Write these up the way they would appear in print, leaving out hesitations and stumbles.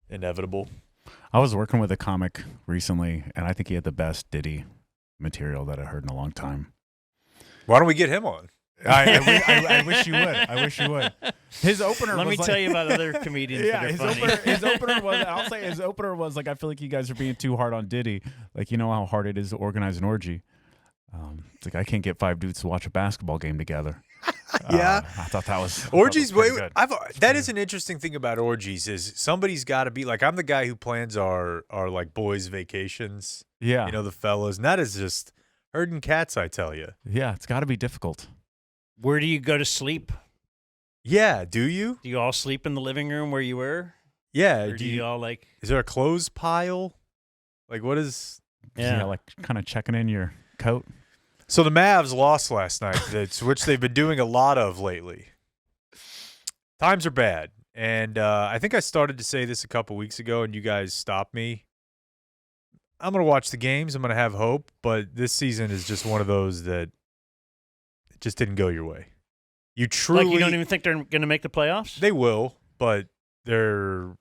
inevitable. I was working with a comic recently, and I think he had the best Diddy material that I heard in a long time. Why don't we get him on? I wish you would. I wish you would. His opener Let was me tell you about other comedians that are funny. His opener was, I'll say his opener was like, I feel like you guys are being too hard on Diddy. Like, you know how hard it is to organize an orgy. It's like, I can't get 5 dudes to watch a basketball game together. Yeah. I thought that was Orgies. pretty good. That is an interesting thing about orgies is somebody's got to be like, I'm the guy who plans our like boys' vacations. Yeah. You know, the fellas. And that is just herding cats, I tell you. Yeah, it's got to be difficult. Where do you go to sleep? Yeah, do you? Do you all sleep in the living room where you were? Yeah. Or do you all like? Is there a clothes pile? Like, what is? Yeah, like kind of checking in your coat. So the Mavs lost last night, which they've been doing a lot of lately. Times are bad, and I think I started to say this a couple weeks ago, and you guys stopped me. I'm gonna watch the games. I'm gonna have hope, but this season is just one of those that it just didn't go your way. You truly Like you don't even think they're going to make the playoffs? They will, but they're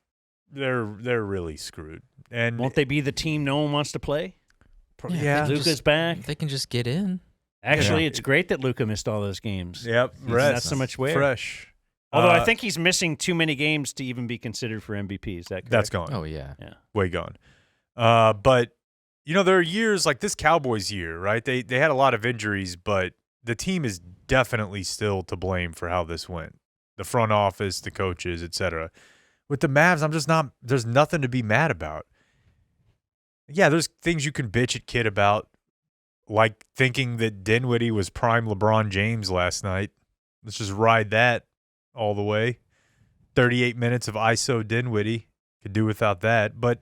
really screwed. And Won't they be the team no one wants to play? Yeah. Luka's back. They can just get in. Actually, it's great that Luka missed all those games. Yep, He's not so much wear. fresh. Although I think he's missing too many games to even be considered for MVP. Is that correct? That's gone. Oh, yeah. Way gone. But you know, there are years like this Cowboys year, right? They had a lot of injuries, but the team is definitely still to blame for how this went. The front office, the coaches, etc. With the Mavs, I'm just not. There's nothing to be mad about. Yeah, there's things you can bitch at Kid about, like thinking that Dinwiddie was prime LeBron James last night. Let's just ride that all the way. 38 minutes of ISO Dinwiddie. Could do without that. But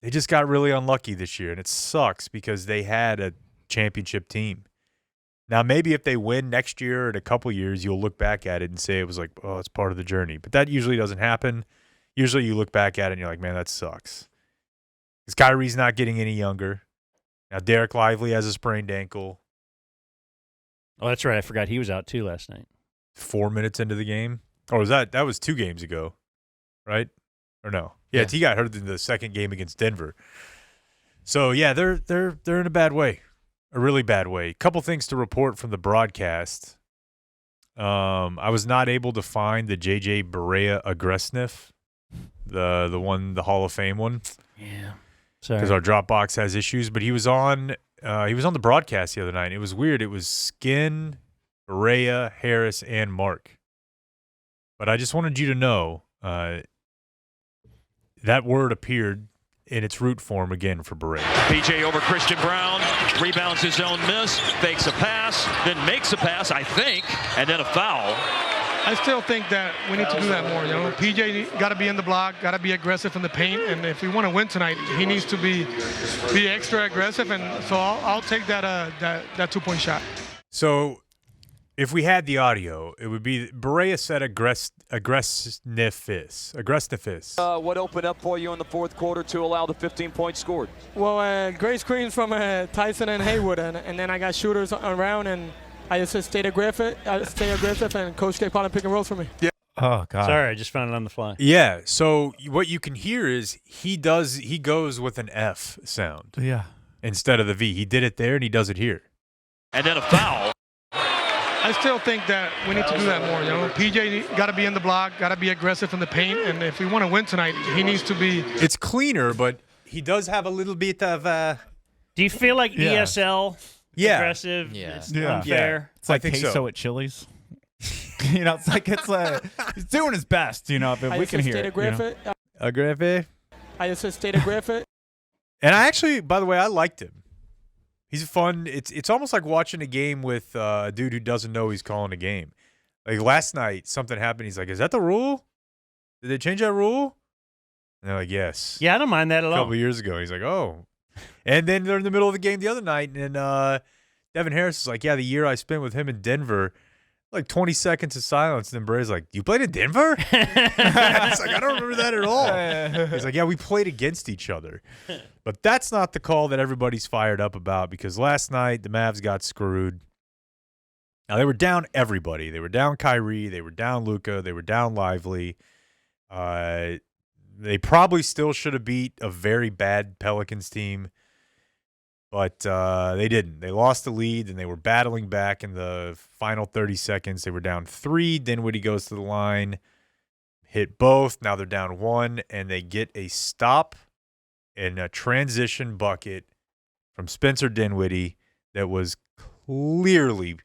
they just got really unlucky this year, and it sucks because they had a championship team. Now, maybe if they win next year or in a couple years, you'll look back at it and say it was like, oh, it's part of the journey. But that usually doesn't happen. Usually you look back at it and you're like, man, that sucks. Because Kyrie's not getting any younger. Now, Derek Lively has a sprained ankle. Oh, that's right. I forgot he was out too last night. 4 minutes into the game. Or was that was 2 games ago, right? Or no? Yeah, he got hurt in the second game against Denver. So, yeah, they're in a bad way. A really bad way. Couple things to report from the broadcast. I was not able to find the JJ Barea aggressive, the Hall of Fame one. Yeah. Sorry. Because our Dropbox has issues, but he was on the broadcast the other night. It was weird. It was Skin, Barea, Harris, and Mark. But I just wanted you to know that word appeared in its root form again for Barea. PJ over Christian Brown, rebounds his own miss, fakes a pass, then makes a pass, I think, and then a foul. I still think that we need to do that more. You know, PJ got to be in the block, got to be aggressive in the paint, and if we want to win tonight, he needs to be extra aggressive. And so I'll take that 2-point shot. So, if we had the audio, it would be Barea said aggressiveness. What opened up for you in the fourth quarter to allow the 15 points scored? Well, great screens from Tyson and Haywood, and then I got shooters around, and I just stayed aggressive, and Coach K calling pick and rolls for me. Yeah. Oh God. Sorry, I just found it on the fly. Yeah. So what you can hear is he goes with an F sound. Yeah. Instead of the V. He did it there and he does it here. And then a foul. I still think that we need to do that more. You know, PJ got to be in the block, got to be aggressive in the paint, and if we want to win tonight, he needs to be. It's cleaner, but he does have a little bit of. Do you feel like ESL? Yeah. Aggressive. Yeah. It's Yeah. unfair. It's like I think queso so. at Chili's. You know, it's like he's doing his best. You know, if we can hear it. Aggressive. I just stayed aggressive. And I actually, by the way, I liked him. He's fun. It's almost like watching a game with a dude who doesn't know he's calling a game. Like last night, something happened. He's like, "Is that the rule? Did they change that rule?" And they're like, "Yes." Yeah, I don't mind that at A all. couple years ago, he's like, "Oh." And then they're in the middle of the game the other night, and Devin Harris is like, "Yeah, the year I spent with him in Denver." Like 20 seconds of silence, and then Brady's like, "You played in Denver?" It's like, I don't remember that at all. He's like, "Yeah, we played against each other." But that's not the call that everybody's fired up about, because last night the Mavs got screwed. Now, they were down everybody. They were down Kyrie. They were down Luka. They were down Lively. They probably still should have beat a very bad Pelicans team, but they didn't. They lost the lead, and they were battling back in the final 30 seconds. They were down 3. Dinwiddie goes to the line, hit both. Now they're down 1, and they get a stop and a transition bucket from Spencer Dinwiddie that was clearly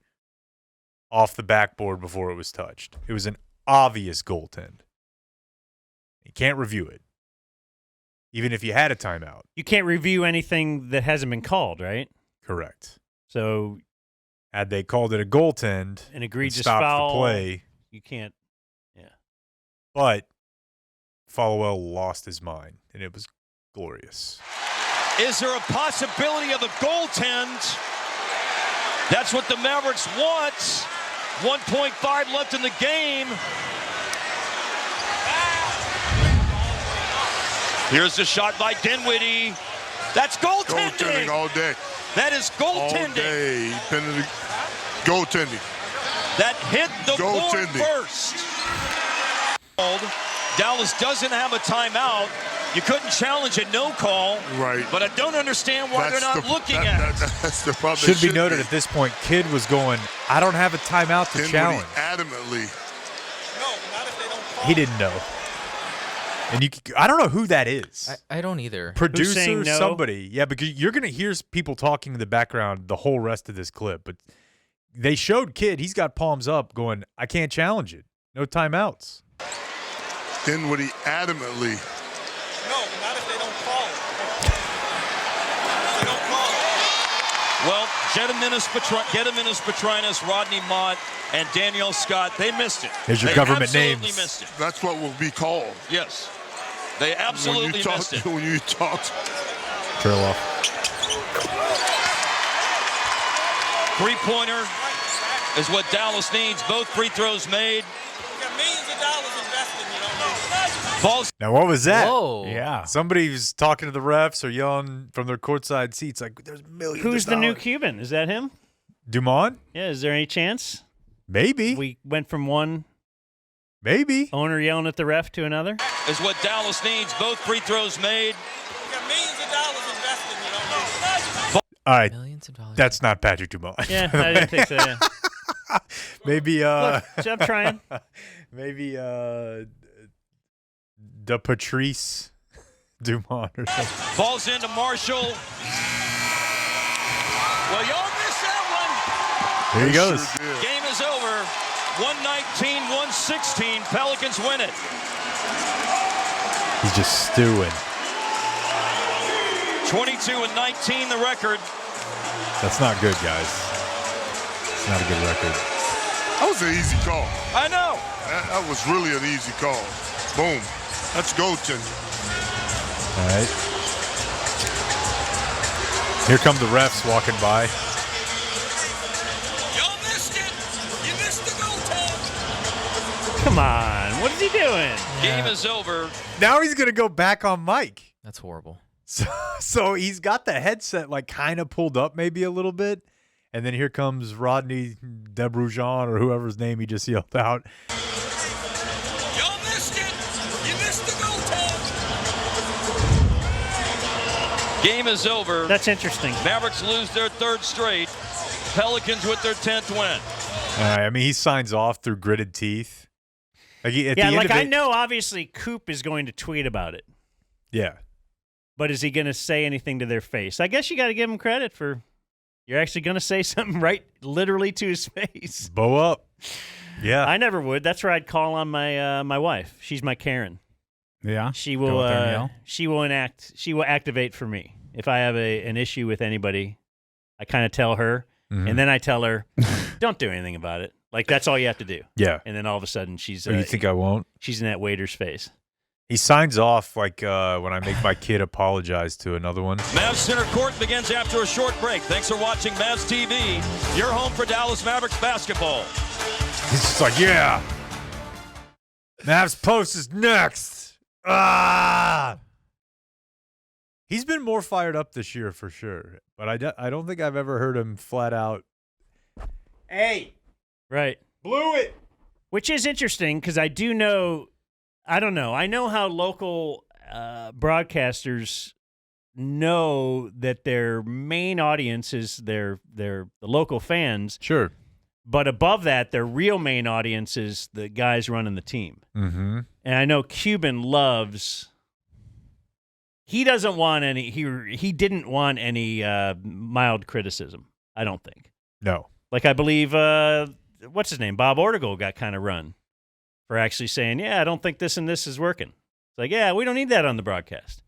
off the backboard before it was touched. It was an obvious goaltend. You can't review it, even if you had a timeout. You can't review anything that hasn't been called, right? Correct. So Had they called it a goaltend an egregious and stopped foul, the play, you can't. Yeah. but Followell lost his mind, and it was glorious. Is there a possibility of a goaltend? That's what the Mavericks want. 1.5 left in the game. Here's the shot by Dinwiddie. That's goaltending. Goaltending all day. That is goaltending. All day. Goaltending. That hit the board Goaltending. first. Dallas doesn't have a timeout. You couldn't challenge a no call. Right. But I don't understand why they're not looking at it. That's the problem. Should be noted at this point, Kidd was going, I don't have a timeout to challenge. Adamantly. He didn't know. And I don't know who that is. I don't either. Producer, saying no? somebody. Yeah, because you're going to hear people talking in the background the whole rest of this clip. But they showed Kidd. He's got palms up going, I can't challenge it. No timeouts. Dinwiddie adamantly. No, not if they don't call it. If they don't call it. Well, Gediminas Petrinas, Rodney Mott, and Danielle Scott, they missed it. Here's your They government absolutely names. Missed it. That's what will be called. Yes. They absolutely missed it. When you talk. Trail off. Three-pointer is what Dallas needs. Both free throws made. You got millions of dollars invested, you know. Falls. Now, what was that? Whoa. Yeah. Somebody was talking to the refs or yelling from their courtside seats like, there's millions Who's of the new dollars. Cuban? Is that him? Dumont? Yeah. Is there any chance? Maybe. We went from one Maybe. owner yelling at the ref to another. Is what Dallas needs. Both free throws made. You got millions of dollars invested, you know. All right. Millions of dollars. That's not Patrick Dumont. Yeah, I didn't think so. Yeah. Maybe Look, I'm trying. maybe the Patrice Dumont or something. Falls into Marshall. Well, y'all missed that There he goes. one. Game is over. 119-116. Pelicans win it. He's just stewing. 22-19 the record. That's not good, guys. It's not a good record. That was an easy call. I know. That was really an easy call. Boom. That's goaltending. All right. Here come the refs walking by. Y'all missed it. You missed the goaltend. Come on. What is he doing? Game is over. Now he's going to go back on mic. That's horrible. So he's got the headset like kind of pulled up maybe a little bit. And then here comes Rodney DeBrujon or whoever's name he just yelled out. Y'all missed it. You missed the goaltend. Game is over. That's interesting. Mavericks lose their third straight. Pelicans with their 10th win. All right, I mean, he signs off through gritted teeth. Like at the Yeah, end like of I it, know obviously Coop is going to tweet about it. Yeah. But is he going to say anything to their face? I guess you got to give him credit for you're actually going to say something right literally to his face. Bow up. Yeah. I never would. That's where I'd call on my my wife. She's my Karen. Yeah. She Go will out there and yell. she will activate for me. If I have an issue with anybody, I kind of tell her Mhm. and then I tell her, don't do anything about it. Like that's all you have to do. Yeah. And then all of a sudden she's So you think I won't? she's in that waiter's face. He signs off like when I make my kid apologize to another one. Mavs Center Court begins after a short break. Thanks for watching Mavs TV, your home for Dallas Mavericks basketball. He's just like, yeah. Mavs Post is next. Ah. He's been more fired up this year for sure. But I don't think I've ever heard him flat out, hey, Right. blew it. Which is interesting because I don't know. I know how local broadcasters know that their main audience is the local fans. Sure. But above that, their real main audience is the guys running the team. Mm-hmm. And I know Cuban loves. He doesn't want any. He didn't want any mild criticism. I don't think. No. Like I believe, what's his name? Bob Ortegel got kind of run for actually saying, "Yeah, I don't think this and this is working." It's like, yeah, we don't need that on the broadcast.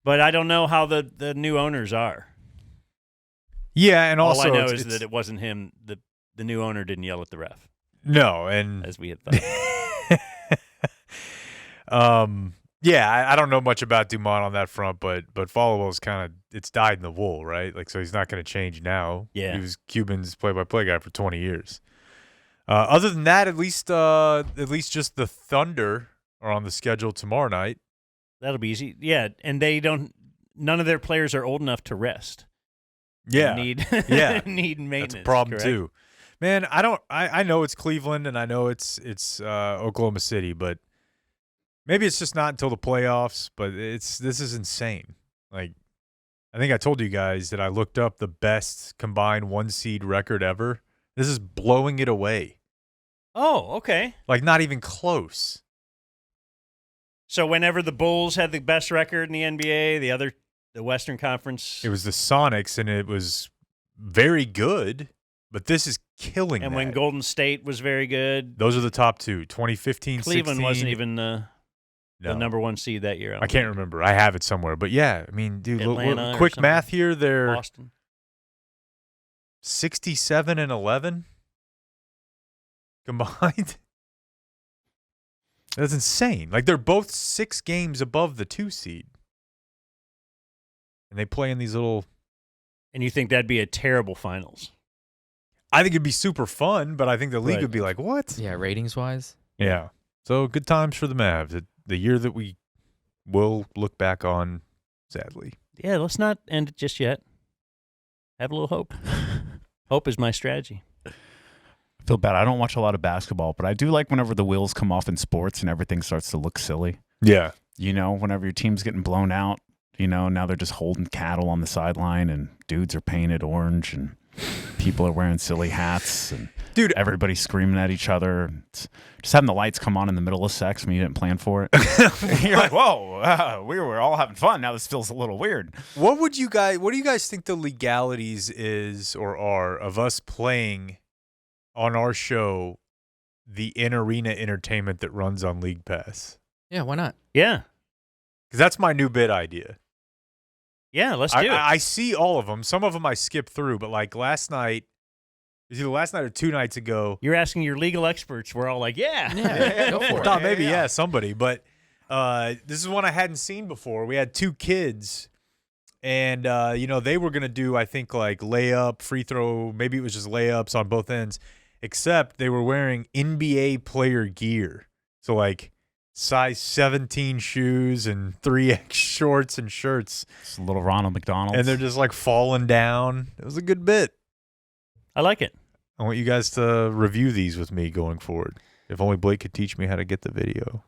But I don't know how the new owners are. Yeah, and also all I know is that it wasn't him. The new owner didn't yell at the ref. No, and as we had thought. Yeah, I don't know much about Dumont on that front, but Followell's kind of it's dyed in the wool, right? Like, so he's not going to change now. Yeah, he was Cuban's play-by-play guy for 20 years. Other than that, at least just the Thunder are on the schedule tomorrow night. That'll be easy. Yeah, and none of their players are old enough to rest. Yeah. Need maintenance. That's a problem correct? too. Man, I know it's Cleveland and I know it's Oklahoma City, but maybe it's just not until the playoffs, but this is insane. Like, I think I told you guys that I looked up the best combined 1-seed record ever. This is blowing it away. Oh, okay. Like, not even close. So whenever the Bulls had the best record in the NBA, the Western Conference. It was the Sonics, and it was very good, but this is killing And that. when Golden State was very good. Those are the top two, 2015, Cleveland 16. wasn't even the number one seed that year. I can't remember. I have it somewhere. But, yeah, I mean, dude, quick math here. They're Boston. 67-11 combined. That's insane. Like, they're both 6 games above the 2 seed. And they play in these little. And you think that'd be a terrible finals? I think it'd be super fun, but I think the league would be like, what? Yeah, ratings-wise. Yeah. So good times for the Mavs. The year that we will look back on, sadly. Yeah, let's not end it just yet. Have a little hope. Hope is my strategy. I feel bad. I don't watch a lot of basketball, but I do like whenever the wheels come off in sports and everything starts to look silly. Yeah. You know, whenever your team's getting blown out, you know, now they're just holding cattle on the sideline and dudes are painted orange and people are wearing silly hats and dude, everybody's screaming at each other. It's just having the lights come on in the middle of sex when you didn't plan for it. You're like, whoa, we were all having fun. Now this feels a little weird. What do you guys think the legalities is or are of us playing on our show the in-arena entertainment that runs on League Pass? Yeah, why not? Yeah. Because that's my new bid idea. Yeah, let's do it. I see all of them. Some of them I skip through, but like last night, it was either last night or 2 nights ago. You're asking your legal experts. We're all like, yeah. Go for it. Thought maybe, somebody. But this is one I hadn't seen before. We had 2 kids, and, they were going to do, I think, like layup, free throw. Maybe it was just layups on both ends, except they were wearing NBA player gear. So, like, size 17 shoes and 3X shorts and shirts. It's a little Ronald McDonald. And they're just like falling down. It was a good bit. I like it. I want you guys to review these with me going forward. If only Blake could teach me how to get the video.